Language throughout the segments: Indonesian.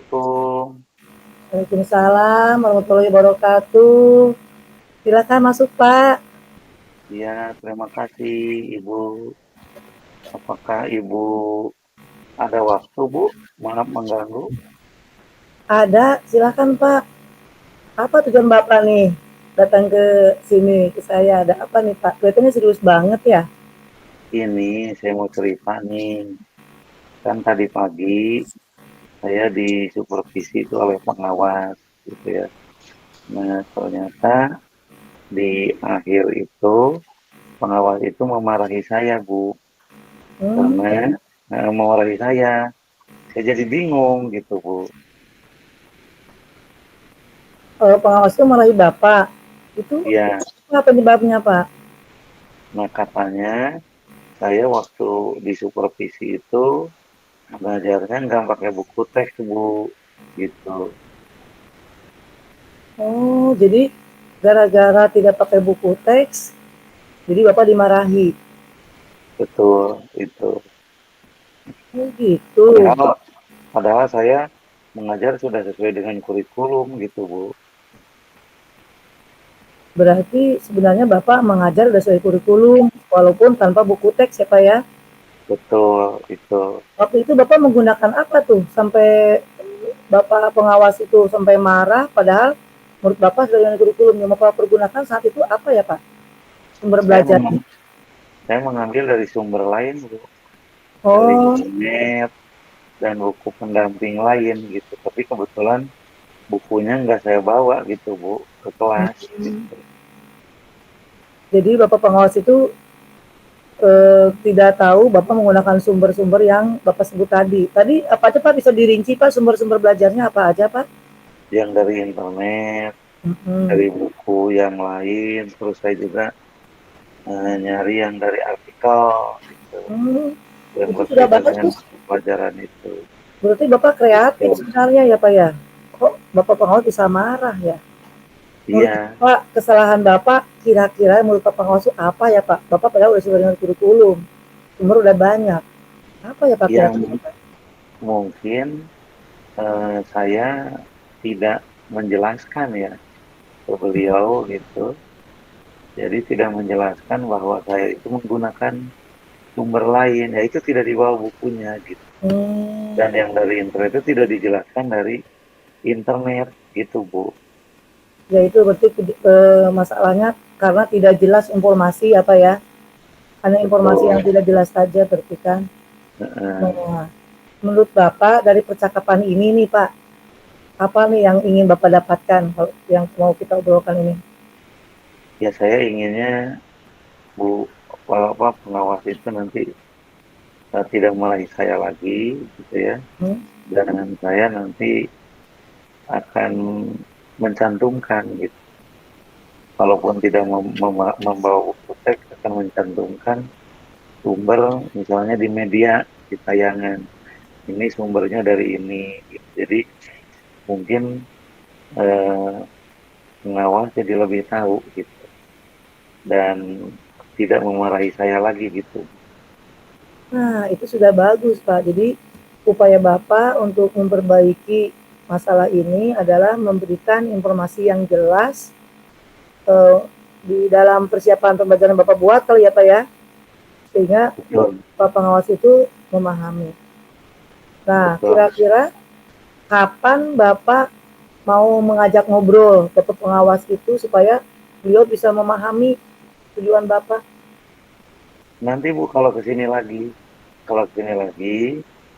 Assalamualaikum. Waalaikumsalam warahmatullahi wabarakatuh. Silakan masuk, Pak. Ya, terima kasih Ibu. Apakah Ibu ada waktu, Bu? Maaf mengganggu. Ada, silakan, Pak. Apa tujuan Bapak nih datang ke sini ke saya? Ada apa nih, Pak? Kelihatannya serius banget ya. Ini saya mau cerita nih. Kan tadi pagi saya disupervisi itu oleh pengawas gitu ya. Nah, ternyata di akhir itu pengawas itu memarahi saya, Bu. Hmm, Karena memarahi saya. Saya jadi bingung gitu, Bu. pengawas itu marahi Bapak. Itu Ya, apa penyebabnya, Pak? nah katanya saya waktu disupervisi itu belajarnya nggak pakai buku teks, Bu, gitu. Oh, jadi gara-gara tidak pakai buku teks, jadi Bapak dimarahi. Betul, itu. Oh, gitu. Padahal padahal saya mengajar sudah sesuai dengan kurikulum gitu, Bu. Berarti sebenarnya Bapak mengajar udah sesuai kurikulum, walaupun tanpa buku teks ya, Pak ya. Betul, itu. Waktu itu Bapak menggunakan apa tuh sampai Bapak pengawas itu sampai marah padahal menurut Bapak sudah dengan kurikulum yang Bapak pergunakan saat itu apa ya, Pak? Sumber Saya belajar. meng- saya mengambil dari sumber lain, Bu, dari Oh, internet dan buku pendamping lain gitu. Tapi kebetulan bukunya nggak saya bawa gitu, Bu, ke kelas gitu. jadi Bapak pengawas itu tidak tahu Bapak menggunakan sumber-sumber yang Bapak sebut tadi. Tadi apa aja Pak bisa dirinci Pak sumber-sumber belajarnya apa aja Pak? Yang dari internet, Hmm. dari buku yang lain, terus saya juga nyari yang dari artikel gitu, Hmm. yang Itu sudah berkaitan dengan bagus. pelajaran itu. Berarti Bapak kreatif Gitu. sebenarnya ya Pak ya. Kok Bapak pengawas bisa marah ya? Menurut Iya, Bapak, kesalahan Bapak kira-kira menurut Pak pengawas itu apa ya Pak? Bapak padahal udah sesuai dengan kurikulum, sumber udah banyak. Apa ya Pak yang kira-kira? mungkin saya tidak menjelaskan ya ke beliau gitu. Jadi tidak menjelaskan bahwa saya itu menggunakan sumber lain, ya itu tidak dibawa bukunya gitu. Hmm, Dan yang dari internet itu tidak dijelaskan dari internet gitu, Bu. ya itu berarti masalahnya karena tidak jelas informasi apa ya? Hanya informasi yang Betul. tidak jelas saja berarti kan. Heeh. Nah, menurut Bapak dari percakapan ini nih Pak, apa nih yang ingin Bapak dapatkan yang mau kita obrolkan ini? Ya saya inginnya Bu, apa pengawas itu nanti tidak marahi saya lagi gitu ya. Hmm? Dan saya nanti akan mencantumkan gitu. Walaupun tidak membawa buku teks akan mencantumkan sumber misalnya di media di tayangan. Ini sumbernya dari ini. Gitu. Jadi mungkin eh, pengawas jadi lebih tahu gitu dan tidak memarahi saya lagi gitu. Nah, itu sudah bagus Pak. Jadi upaya Bapak untuk memperbaiki masalah ini adalah memberikan informasi yang jelas eh, di dalam persiapan pembelajaran Bapak buat kali ya Pak ya, sehingga Betul, Pak pengawas itu memahami. Nah, betul. kira-kira kapan Bapak mau mengajak ngobrol ke pengawas itu supaya beliau bisa memahami tujuan Bapak? Nanti Bu kalau kesini lagi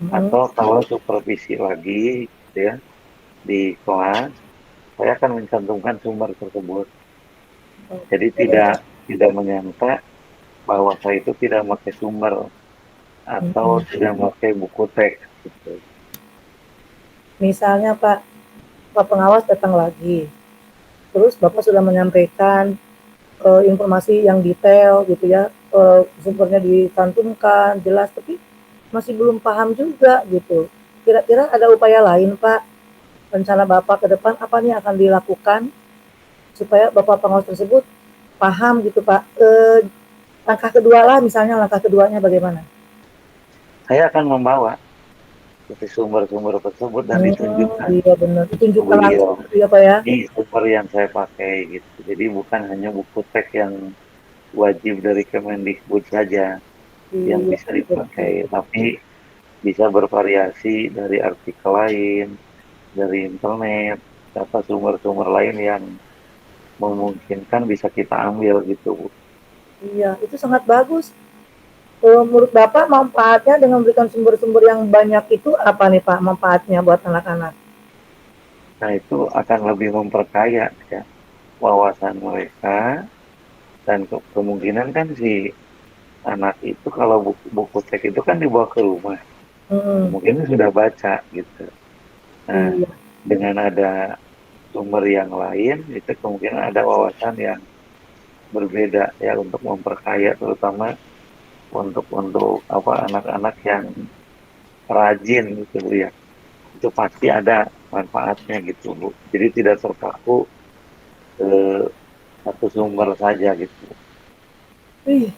Hmm. atau kalau supervisi lagi gitu ya di kelas, saya akan mencantumkan sumber tersebut. Jadi tidak tidak menyangka bahwa saya itu tidak pakai sumber atau Hmm. tidak pakai buku teks gitu. Misalnya Pak pengawas datang lagi, terus Bapak sudah menyampaikan informasi yang detail gitu ya, sumbernya dicantumkan jelas, tapi masih belum paham juga gitu. Kira-kira ada upaya lain Pak, rencana Bapak ke depan apa nih akan dilakukan supaya Bapak pengawas tersebut paham gitu Pak. Langkah kedua lah misalnya langkah keduanya bagaimana? Saya akan membawa. dari sumber-sumber tersebut dan ditunjukkan Iya benar. ke Ditunjukkan beliau, langsung gitu ya, Pak, ya? "Ini sumber yang saya pakai," gitu. Jadi bukan hanya buku teks yang wajib dari Kemendikbud saja yang Iya, bisa betul. dipakai, tapi bisa bervariasi dari artikel lain, dari internet, atau sumber-sumber lain yang memungkinkan bisa kita ambil gitu, Bu. Iya, itu sangat bagus. Menurut Bapak manfaatnya dengan memberikan sumber-sumber yang banyak itu apa nih Pak manfaatnya buat anak-anak? Nah, itu akan lebih memperkaya ya wawasan mereka dan kemungkinan kan si anak itu kalau buku teks itu kan dibawa ke rumah, Hmm, kemungkinan sudah baca gitu. Nah, iya, dengan ada sumber yang lain itu kemungkinan ada wawasan yang berbeda ya untuk memperkaya terutama untuk apa anak-anak yang rajin gitu Bu, ya. Itu pasti ada manfaatnya gitu Bu. Jadi tidak terpaku ke satu sumber saja gitu. wih,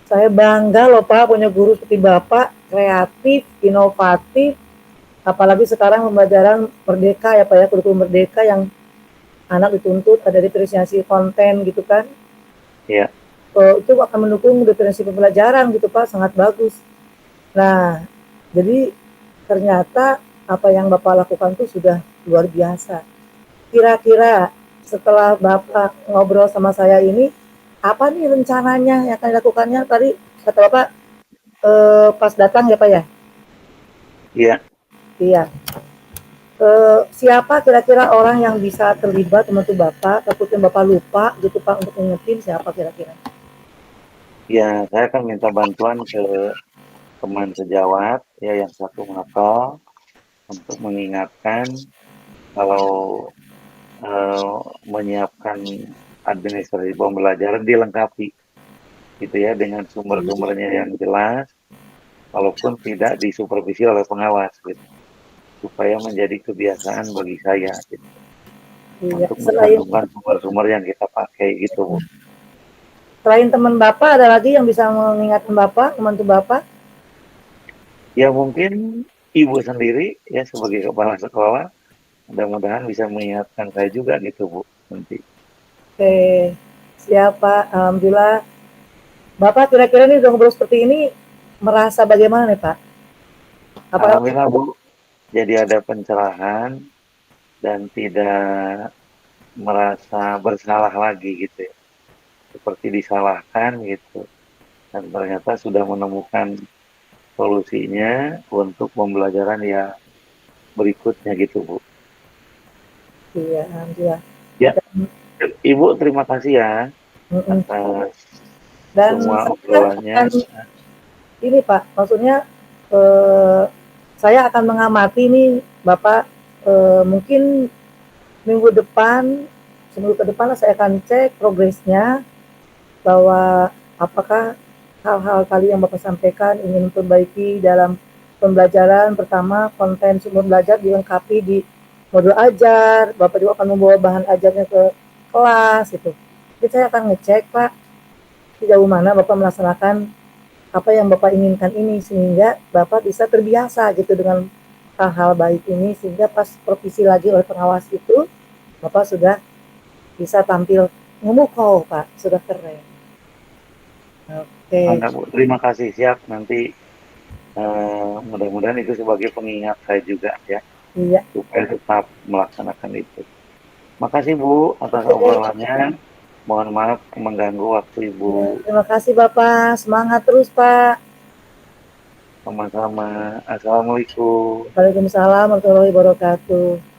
saya bangga loh Pak punya guru seperti Bapak, kreatif, inovatif, apalagi sekarang pembelajaran merdeka ya Pak ya, kurikulum merdeka yang anak dituntut ada diferensiasi konten gitu kan. Ya, Itu akan mendukung diferensi pembelajaran gitu Pak, sangat bagus. Nah, jadi ternyata apa yang Bapak lakukan itu sudah luar biasa. Kira-kira setelah Bapak ngobrol sama saya ini, apa nih rencananya yang akan dilakukannya? Tadi kata Bapak pas datang ya Pak ya? ya, Iya. Siapa kira-kira orang yang bisa terlibat membantu Bapak? Takutnya Bapak lupa gitu Pak untuk mengingetin siapa kira-kira? ya. Saya akan minta bantuan ke teman sejawat ya yang satu mapel untuk mengingatkan kalau menyiapkan administrasi pembelajaran dilengkapi gitu ya dengan sumber-sumbernya yang jelas walaupun tidak disupervisi oleh pengawas gitu supaya menjadi kebiasaan bagi saya gitu, Iya. untuk Selain mencantumkan sumber-sumber yang kita pakai gitu Bu. selain teman Bapak ada lagi yang bisa mengingatkan Bapak, membantu Bapak? Ya mungkin ibu sendiri ya sebagai kepala sekolah mudah-mudahan bisa mengingatkan saya juga gitu Bu nanti. Oke. Siapa? Alhamdulillah. Bapak kira-kira nih udah ngobrol seperti ini merasa bagaimana nih Pak? Apakah Alhamdulillah Bu, jadi ada pencerahan dan tidak merasa bersalah lagi gitu ya. Seperti disalahkan gitu. Dan ternyata sudah menemukan solusinya untuk pembelajaran yang berikutnya gitu Bu. iya, alhamdulillah. Ya, Dan, Ibu terima kasih ya mm-mm. atas Dan semua saya obrolannya. akan ini Pak, maksudnya eh, saya akan mengamati nih Bapak mungkin minggu depan, seminggu ke depan saya akan cek progresnya bahwa apakah hal-hal tadi yang Bapak sampaikan ingin memperbaiki dalam pembelajaran. Pertama, konten sumber belajar dilengkapi di modul ajar, Bapak juga akan membawa bahan ajarnya ke kelas gitu. Jadi saya akan ngecek Pak sejauh mana Bapak melaksanakan apa yang Bapak inginkan ini sehingga Bapak bisa terbiasa gitu dengan hal-hal baik ini sehingga pas provisi lagi oleh pengawas itu Bapak sudah bisa tampil memukau Pak, sudah keren. Oke. Mantap Bu, terima kasih siap nanti mudah-mudahan itu sebagai pengingat saya juga ya Iya. supaya tetap melaksanakan itu. Makasih Bu atas Oke. obrolannya. Mohon maaf mengganggu waktu Ibu. Ya, terima kasih Bapak. Semangat terus Pak. Sama-sama. Assalamualaikum. Waalaikumsalam warahmatullahi wabarakatuh.